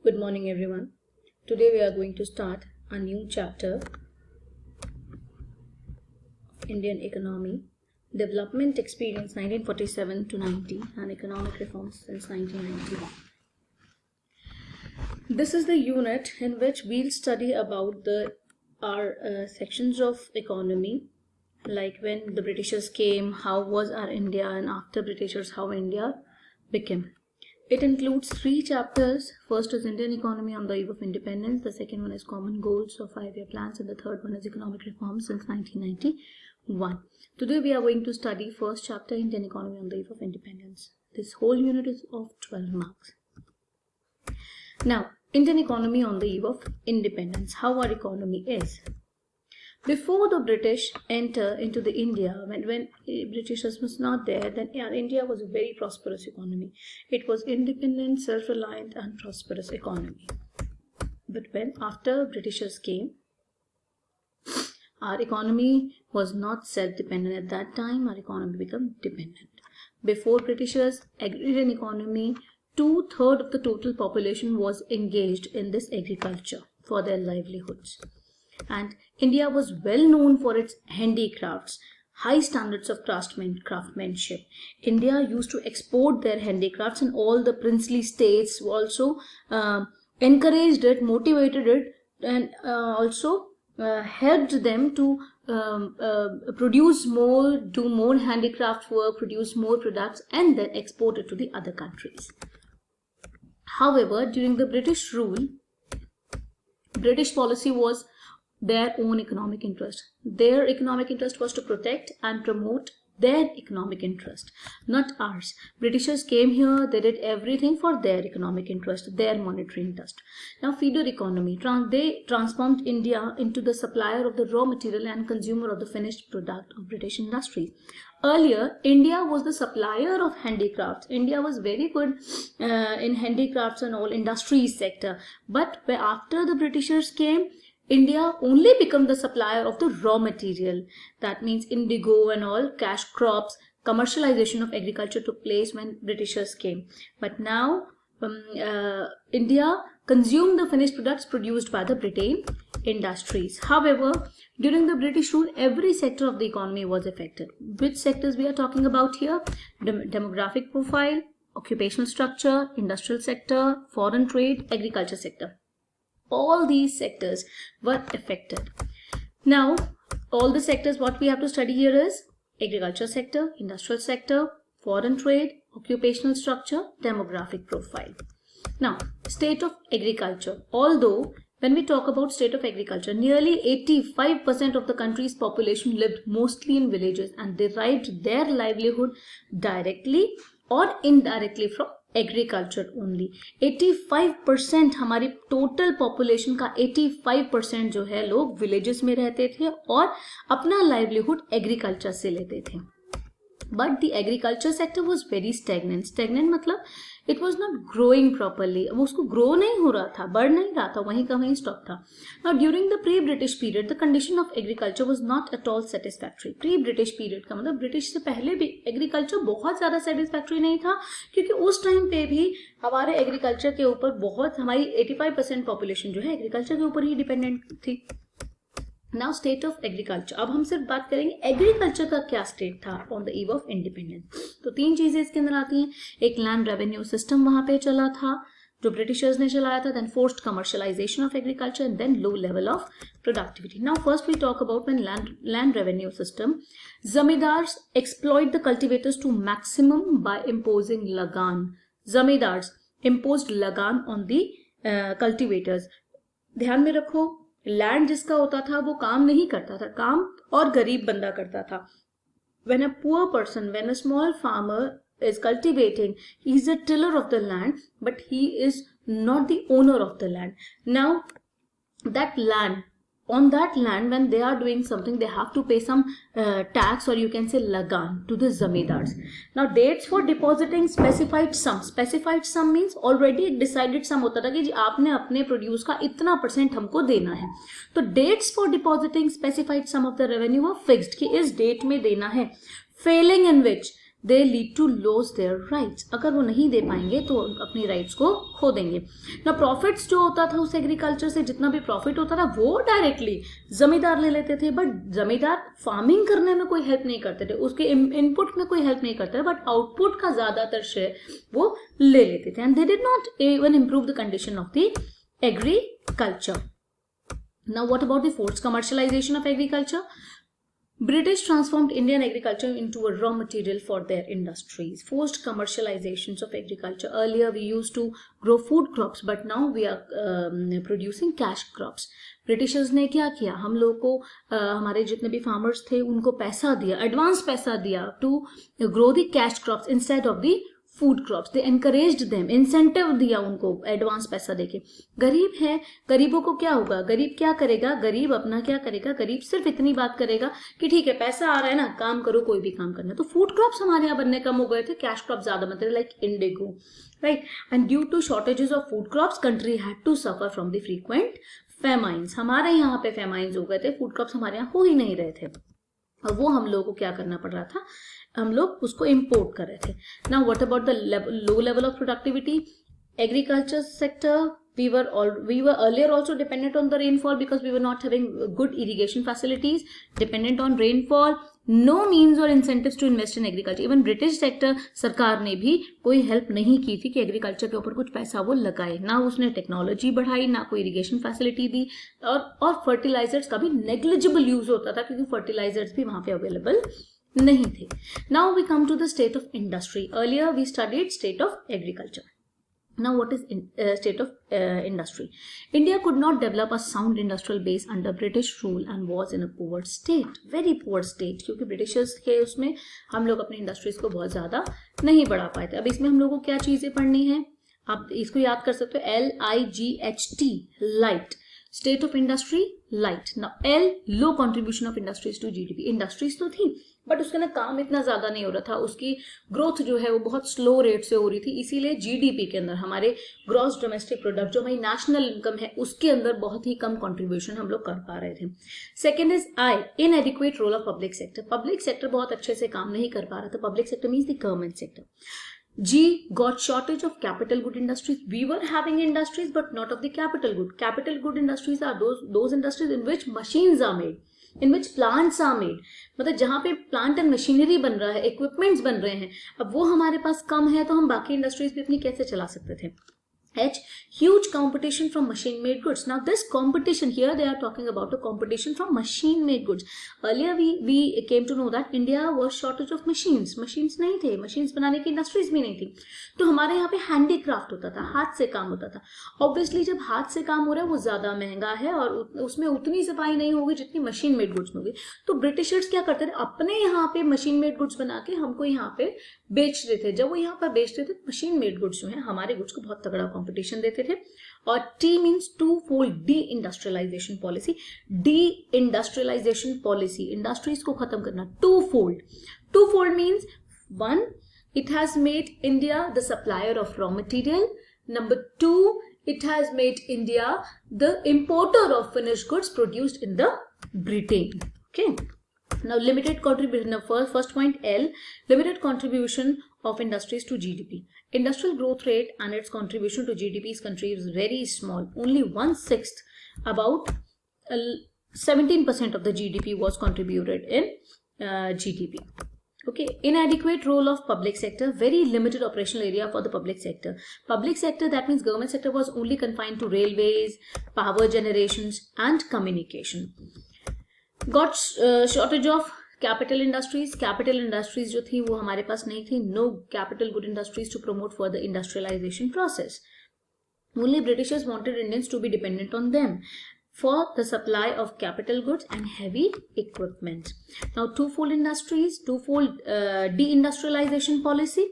Good morning everyone. Today we are going to start a new chapter of Indian economy, development experience 1947 to 90 and economic reforms since 1991. This is the unit in which we'll study about our sections of economy, like when the Britishers came, how was our India, and after Britishers, how India became. It includes 3 chapters. First is Indian economy on the eve of independence. The second one is common goals of 5-year plans, and the third one is economic reforms since 1991. Today we are going to study first chapter, Indian economy on the eve of independence. This whole unit is of 12 marks. Now, Indian economy on the eve of independence. How our economy is. Before the British enter into the India, when Britishers was not there, then India was a very prosperous economy. It was independent, self-reliant and prosperous economy. But when after Britishers came, our economy was not self-dependent at that time. Our economy became dependent. Before Britishers, agrarian economy, 2/3 of the total population was engaged in this agriculture for their livelihoods. And India was well known for its handicrafts, high standards of craftsmanship. India used to export their handicrafts, and all the princely states also encouraged it, motivated it, and also helped them to produce more, do more handicraft work, produce more products, and then export it to the other countries. However, during the British rule, British policy was their own economic interest. Their economic interest was to protect and promote their economic interest, not ours. Britishers came here, they did everything for their economic interest, their monetary interest. Now, feeder economy, they transformed India into the supplier of the raw material and consumer of the finished product of British industries. Earlier, India was the supplier of handicrafts. India was very good in handicrafts and all industries sector. But after the Britishers came, India only became the supplier of the raw material. That means indigo and all, cash crops. Commercialization of agriculture took place when Britishers came. But now, India consumed the finished products produced by the Britain industries. However, during the British rule, every sector of the economy was affected. Which sectors we are talking about here? Demographic profile, occupational structure, industrial sector, foreign trade, agriculture sector. All these sectors were affected. Now, all the sectors, what we have to study here is agriculture sector, industrial sector, foreign trade, occupational structure, demographic profile. Now, state of agriculture. Although, when we talk about state of agriculture, nearly 85% of the country's population lived mostly in villages and derived their livelihood directly or indirectly from agriculture only. 85% हमारी total population का 85% जो है लोग villages में रहते थे और अपना लाइवलीहुड एग्रीकल्चर से लेते थे. But the agriculture sector was very stagnant मतलब it was not growing properly. वो उसको ग्रो नहीं हो रहा था, बढ़ नहीं रहा था, वहीं का वहीं स्टॉप था. Now during the pre British period the condition of agriculture was not at all satisfactory. Pre British period का मतलब ब्रिटिश से पहले भी एग्रीकल्चर बहुत ज्यादा सेटिस्फैक्ट्री नहीं था, क्योंकि उस टाइम पे भी हमारे एग्रीकल्चर के ऊपर बहुत, हमारी 85% पॉपुलेशन जो है एग्रीकल्चर के ऊपर ही डिपेंडेंट थी. Now state of agriculture. अब हम सिर्फ बात करेंगे एग्रीकल्चर का क्या स्टेट था on the eve of independence. तो 3 चीजें इसके अंदर आती हैं. एक लैंड रेवेन्यू सिस्टम वहां पे चला था जो ब्रिटिशर्स ने चलाया था. Then forced commercialisation of agriculture and then low level of productivity. Now first we talk about when land revenue system. Zamindars exploit the cultivators to maximum by imposing lagaan. Zamindars imposed lagaan on the cultivators. ध्यान में रखो, land जिसका होता था वो काम नहीं करता था, काम और गरीब बंदा करता था. When a poor person, when a small farmer is cultivating, he is a tiller of the land, but he is not the owner of the land. Now, on that land, when they are doing something, they have to pay some tax, or you can say lagan, to the zamindars. Now, dates for depositing specified sum. Specified sum means already decided sum होता था कि जी आपने अपने produce का इतना % हमको देना है. तो dates for depositing specified sum of the revenue were fixed कि इस डेट में देना है. Failing in which they lead to loss their rights, अगर वो नहीं दे पाएंगे तो अपनी राइट्स को खो देंगे। ना प्रॉफिट्स जो होता था उस एग्रीकल्चर से, जितना भी प्रॉफिट होता था वो डायरेक्टली जमींदार ले लेते थे, बट जमींदार फार्मिंग करने में कोई हेल्प नहीं करते थे, उसके इनपुट में कोई हेल्प नहीं करते थे, बट आउटपुट का ज्यादातर शेयर वो ले लेते थे, and they did not even improve the condition of the agriculture. Now what about the forced commercialisation of agriculture? British transformed Indian agriculture into a raw material for their industries. Forced commercializations of agriculture. Earlier we used to grow food crops, but now we are producing cash crops. Britishers ने क्या किया, हम लोगों को हमारे जितने भी farmers थे उनको पैसा दिया, एडवांस पैसा दिया to grow the cash crops instead of the food crops. They encouraged them, incentive दिया उनको एडवांस पैसा देके. गरीब है, गरीबों को क्या होगा, गरीब क्या करेगा, गरीब अपना क्या करेगा, गरीब सिर्फ इतनी बात करेगा कि ठीक है पैसा आ रहा है ना, काम करो, कोई भी काम करना. तो फूड क्रॉप्स हमारे यहाँ बनने कम हो गए थे, कैश क्रॉप ज्यादा बनते थे, like indigo, right. And due to shortages of food crops country had to suffer from the frequent famines. हमारे यहाँ पे फेमाइन्स हो गए थे, फूड क्रॉप्स हमारे यहाँ हो ही नहीं रहे थे, और वो हम लोगों को क्या करना पड़ रहा था, हम लोग उसको इम्पोर्ट कर रहे थे. Now what about the low level of productivity? Agriculture sector, we were earlier also dependent on the rainfall because we were not having good irrigation facilities, dependent on rainfall, no means or incentives to invest in agriculture. Even British sector सरकार ने भी कोई help नहीं की थी कि agriculture के ऊपर कुछ पैसा वो लगाए, ना उसने टेक्नोलॉजी बढ़ाई, ना कोई इरिगेशन फैसिलिटी दी, और फर्टिलाइजर्स का भी नेग्लिजिबल यूज होता था क्योंकि फर्टिलाइजर्स भी वहां पे अवेलेबल नहीं थे. Now we come to the state of industry. Earlier we studied state of agriculture. Now what is state of industry? India could not develop a sound industrial base under British rule and was in a poor state, very poor state, क्योंकि Britishers के उसमें हम लोग अपनी industries को बहुत ज्यादा नहीं बढ़ा पाए थे. अब इसमें हम लोगों को क्या चीजें पढ़नी है, आप इसको याद कर सकते हो, LIGHT, light. State of industry, light. Now L, low contribution of industries to GDP. Industries तो थी बट उसके ना काम इतना ज्यादा नहीं हो रहा था, उसकी ग्रोथ जो है वो बहुत स्लो रेट से हो रही थी, इसीलिए जीडीपी के अंदर हमारे ग्रॉस डोमेस्टिक प्रोडक्ट जो हमारी नेशनल इनकम है उसके अंदर बहुत ही कम कंट्रीब्यूशन हम लोग कर पा रहे थे. Second is I, inadequate role of public sector. Public sector बहुत अच्छे से काम नहीं कर पा रहा था. Public sector means the government sector. G, got shortage of capital good industries. We were having industries but not of the capital good. Capital good industries are those industries in which machines are made, in which plants are made. मतलब जहाँ पे plant and machinery बन रहा है, equipments बन रहे हैं, अब वो हमारे पास कम है तो हम बाकी इंडस्ट्रीज भी अपनी कैसे चला सकते थे. H, huge competition from machine made goods. Now this competition here, they are talking about a competition from machine made goods. Earlier we came to know that India was shortage of machines. Machines नहीं थे, machines बनाने की industries भी नहीं थी, तो हमारे यहाँ पे हैंडीक्राफ्ट होता था, हाथ से काम होता था. ऑब्वियसली जब हाथ से काम हो रहा है वो ज्यादा महंगा है और उसमें उतनी सफाई नहीं होगी जितनी मशीन मेड गुड्स में होगी. तो ब्रिटिशर्स क्या करते थे, अपने यहाँ पे मशीन मेड गुड्स बना के हमको यहाँ पे बेच रहे थे. जब वो यहाँ पर बेचते थे मशीन मेड गुड्स जो है हमारे गुड्स को बहुत तगड़ा कंपटीशन देते थे. और T means two fold, deindustrialisation policy. Deindustrialisation policy, industries को खत्म करना. Two fold, two fold means one, it has made India the supplier of raw material. Number two, it has made India the importer of finished goods produced in the Britain. Okay. Now limited contribution. Now first point L, limited contribution of industries to GDP. Industrial growth rate and its contribution to GDP's country is very small. Only 1/6, about 17% of the GDP was contributed in GDP. Okay, inadequate role of public sector, very limited operational area for the public sector. Public sector, that means government sector, was only confined to railways, power generations and communication. Got shortage of capital industries. Capital industries जो थी वो हमारे पास नहीं थी. No capital good industries to promote further industrialization process. Only Britishers wanted Indians to be dependent on them for the supply of capital goods and heavy equipment. Now twofold industries, twofold deindustrialization policy.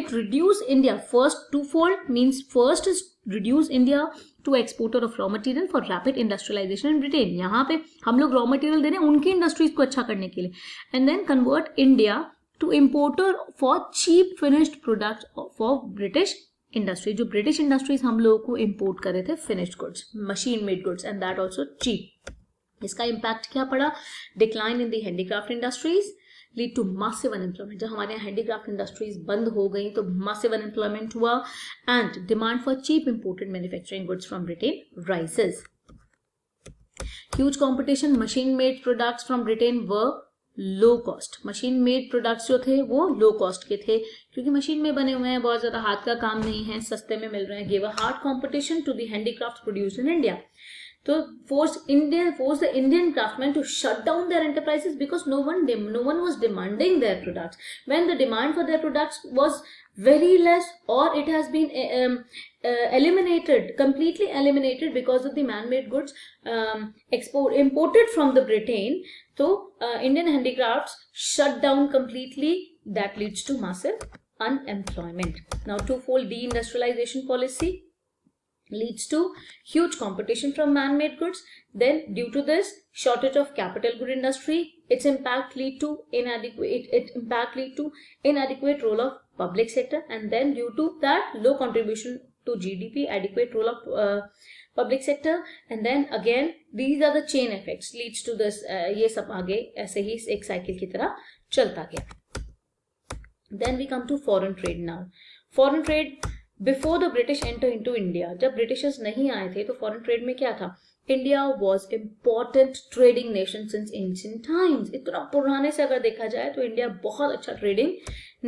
It reduced India. First, twofold means first is reduce India to exporter of raw material for rapid industrialization in Britain. यहाँ पे हम लोग raw material दे रहे हैं उनकी industries को अच्छा करने के लिए. And then convert India to importer for cheap finished products for British industry. जो ब्रिटिश इंडस्ट्रीज हम लोगों को इंपोर्ट कर रहे थे finished goods, machine made goods, and that also cheap. इसका इम्पैक्ट क्या पड़ा, decline in the handicraft industries, lead to massive unemployment. जब हमारे यहाँ हैंडीक्राफ्ट इंडस्ट्रीज बंद हो गई तो मासिव अनएम्प्लॉयमेंट हुआ and demand for cheap imported manufacturing goods from Britain rises. Huge competition, machine made products from Britain were low cost. Machine made products जो थे वो लो कॉस्ट के थे क्योंकि मशीन में बने हुए हैं, बहुत ज्यादा हाथ का काम नहीं है, सस्ते में मिल रहे हैं। Give a hard competition to the handicraft produced in India. तो force the Indian craftsmen to shut down their enterprises because no one was demanding their products. When the demand for their products was very less, or it has been completely eliminated because of the man-made goods imported from the Britain, so Indian handicrafts shut down completely. That leads to massive unemployment. Now, twofold deindustrialization policy leads to huge competition from man-made goods. Then due to this shortage of capital good industry, its impact lead to inadequate role of public sector, and then due to that low contribution to GDP, adequate role of public sector, and then again these are the chain effects leads to this. ये सब आगे ऐसे ही एक cycle की तरह चलता गया. Then we come to foreign trade now. Foreign trade before the British enter into India, जब ब्रिटिशर्स नहीं आए थे तो फॉरेन ट्रेड में क्या था? India was important trading nation since ancient times. इतना पुराने से अगर देखा जाए तो इंडिया बहुत अच्छा ट्रेडिंग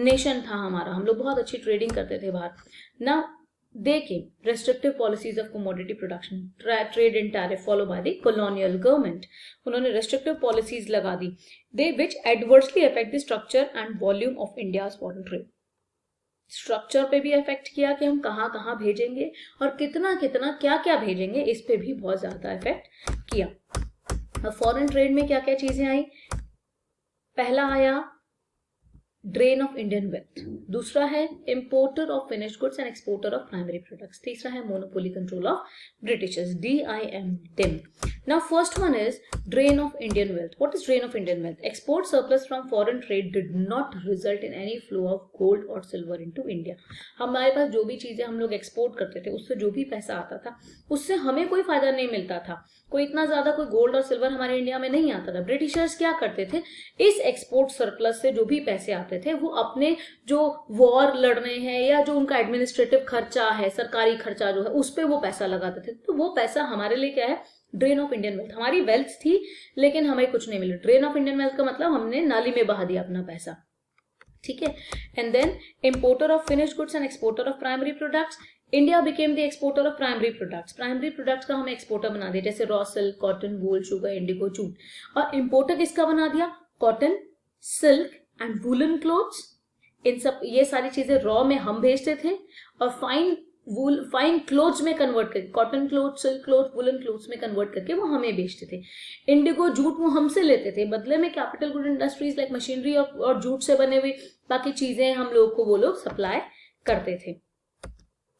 नेशन था हमारा. हम लोग बहुत अच्छी ट्रेडिंग करते थे बाहर. नाउ देखें, restrictive policies of commodity production, trade and tariff follow by the colonial government. उन्होंने रेस्ट्रिक्टिव पॉलिसीज लगा दी, they which adversely affect the structure and volume of India's foreign trade. Structure पे भी इफेक्ट किया कि हम कहाँ कहाँ भेजेंगे और कितना कितना क्या क्या भेजेंगे, इस पे भी बहुत ज्यादा इफेक्ट किया. अब फॉरेन ट्रेड में क्या क्या चीजें आई? पहला आया ड्रेन ऑफ इंडियन वेल्थ, दूसरा है importer of finished goods and exporter of primary products, तीसरा है monopoly control of Britishers, DIM. Now first one is drain of Indian wealth. What is drain of Indian wealth? Export surplus from foreign trade did not result in any flow of gold or silver into India. हमारे पास जो भी चीजें हम लोग export करते थे उससे जो भी पैसा आता था उससे हमें कोई फायदा नहीं मिलता था. कोई इतना ज्यादा कोई गोल्ड और सिल्वर हमारे इंडिया में नहीं आता था. ब्रिटिशर्स क्या करते थे? इस एक्सपोर्ट सरप्लस से जो भी पैसे आते थे वो अपने जो वॉर लड़ने हैं या जो उनका एडमिनिस्ट्रेटिव खर्चा है, सरकारी खर्चा जो है, उस पर वो पैसा लगाते थे. तो वो पैसा हमारे लिए क्या है? Drain of Indian wealth. हमारी वेल्थ थी लेकिन हमें कुछ नहीं मिला. ड्रेन ऑफ इंडियन वेल्थ का मतलब हमने नाली में बहा दिया अपना पैसा. ठीक है. And then importer of finished goods and exporter of primary products. India became the exporter of primary products. Primary products का हमें एक्सपोर्टर बना दिया, जैसे raw silk, cotton, wool, sugar, indigo, jute. और इंपोर्टर किसका बना दिया? Cotton, silk and woollen clothes. इन सब ये सारी चीजें रॉ में हम भेजते थे और फाइन क्लोथ्स में कन्वर्ट करके, cotton cloth, silk cloth, woollen clothes में कन्वर्ट करके वो हमें बेचते थे. इंडिगो, जूट वो हमसे लेते थे, बदले में capital good industries like machinery और जूट से बने हुए बाकी चीजें हम लोग को वो लोग सप्लाई करते थे.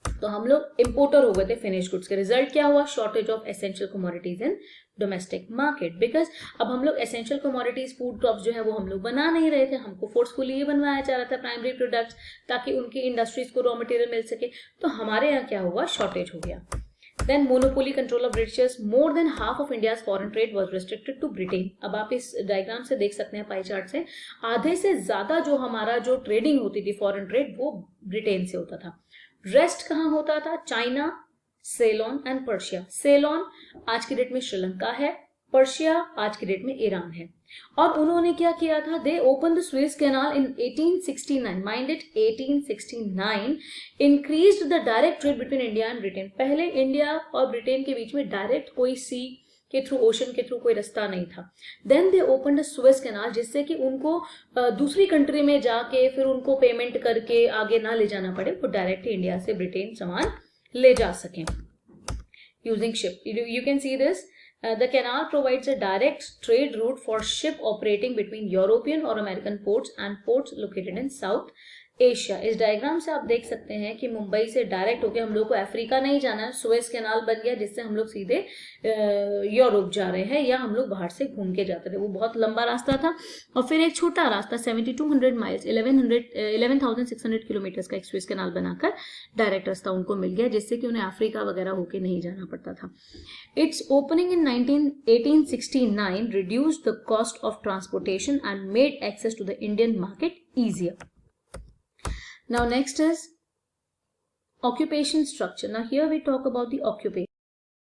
तो हम लोग इंपोर्टर हो गए थे फिनिश गुड्स के. रिजल्ट क्या हुआ? Shortage of essential commodities in domestic market. Because अब हम लोग एसेंशियल कमोडिटीज, फूड क्रॉप्स जो है वो हम लोग बना नहीं रहे थे. हमको फोर्सफुली ये बनवाया जा रहा था प्राइमरी प्रोडक्ट्स, ताकि उनकी इंडस्ट्रीज को रॉ मटेरियल मिल सके. तो हमारे यहाँ क्या हुआ? शॉर्टेज हो गया. Then monopoly control of Britishers. More than half of India's foreign trade was restricted to Britain. अब आप इस डायग्राम से देख सकते हैं, पाई चार्ट से, आधे से ज्यादा जो हमारा जो ट्रेडिंग होती थी फॉरेन ट्रेड वो ब्रिटेन से होता था. रेस्ट कहाँ होता था? China, Ceylon and Persia. Ceylon आज की डेट में श्रीलंका है, पर्शिया आज की डेट में ईरान है. और उन्होंने क्या किया था? दे open the Suez canal in 1869. Mind it, 1869 increased the direct trade between India and Britain. पहले इंडिया और ब्रिटेन के बीच में डायरेक्ट कोई सी के थ्रू, ओशन के थ्रू कोई रास्ता नहीं था. Then they open the Suez canal, जिससे कि उनको दूसरी कंट्री में जाके फिर उनको पेमेंट करके आगे ना ले जाना पड़े, वो डायरेक्ट इंडिया से ब्रिटेन सामान ले जा सकें using ship. You can see this. The canal provides a direct trade route for ship operating between European or American ports and ports located in South Asia. इस डायग्राम से आप देख सकते हैं कि मुंबई से डायरेक्ट होकर हम लोग को अफ्रीका नहीं जाना है, सुएज कैनाल बन गया जिससे हम लोग सीधे यूरोप जा रहे हैं, या हम लोग बाहर से घूम के जाते थे। वो बहुत लंबा रास्ता था। और फिर एक छोटा रास्ता 7200 माइल्स 11,600 किलोमीटर का एक सुएज कैनाल बनाकर डायरेक्ट रास्ता उनको मिल गया, जिससे कि उन्हें अफ्रीका वगैरह होके नहीं जाना पड़ता था। It's opening in 1869 reduced the cost of transportation and made access to the Indian market easier. Now next is occupation structure. Now here we talk about the occupation.